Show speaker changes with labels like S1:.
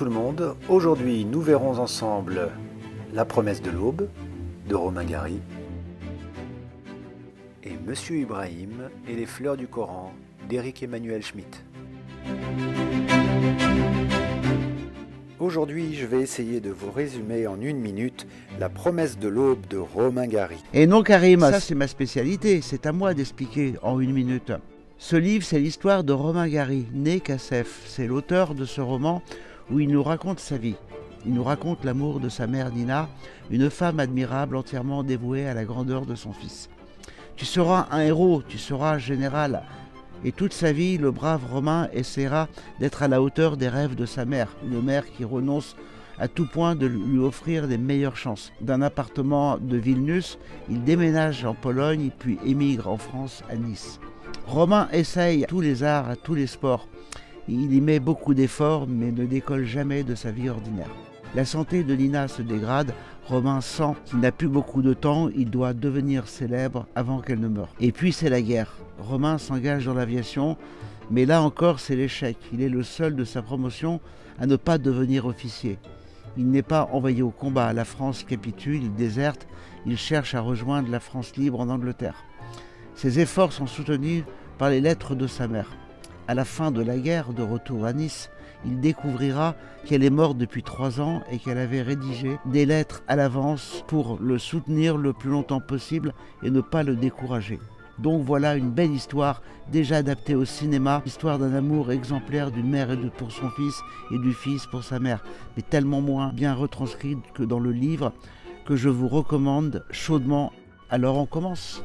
S1: tout le monde, aujourd'hui nous verrons ensemble La promesse de l'aube de Romain Gary et Monsieur Ibrahim et les fleurs du Coran d'Éric Emmanuel Schmitt. Aujourd'hui, je vais essayer de vous résumer en 1 minute La promesse de l'aube de Romain Gary.
S2: Et non Karim, ça c'est ma spécialité, c'est à moi d'expliquer en 1 minute. Ce livre, c'est l'histoire de Romain Gary, né Cassef. C'est l'auteur de ce roman où il nous raconte sa vie. Il nous raconte l'amour de sa mère Nina, une femme admirable entièrement dévouée à la grandeur de son fils. Tu seras un héros, tu seras général. Et toute sa vie, le brave Romain essaiera d'être à la hauteur des rêves de sa mère, une mère qui renonce à tout point de lui offrir les meilleures chances. D'un appartement de Vilnius, il déménage en Pologne puis émigre en France à Nice. Romain essaye tous les arts, tous les sports. Il y met beaucoup d'efforts mais ne décolle jamais de sa vie ordinaire. La santé de Nina se dégrade. Romain sent qu'il n'a plus beaucoup de temps, il doit devenir célèbre avant qu'elle ne meure. Et puis c'est la guerre. Romain s'engage dans l'aviation, mais là encore c'est l'échec. Il est le seul de sa promotion à ne pas devenir officier. Il n'est pas envoyé au combat, la France capitule, il déserte, il cherche à rejoindre la France libre en Angleterre. Ses efforts sont soutenus par les lettres de sa mère. À la fin de la guerre, de retour à Nice, il découvrira qu'elle est morte depuis 3 ans et qu'elle avait rédigé des lettres à l'avance pour le soutenir le plus longtemps possible et ne pas le décourager. Donc voilà une belle histoire déjà adaptée au cinéma, histoire d'un amour exemplaire d'une mère pour son fils et du fils pour sa mère, mais tellement moins bien retranscrite que dans le livre que je vous recommande chaudement. Alors on commence.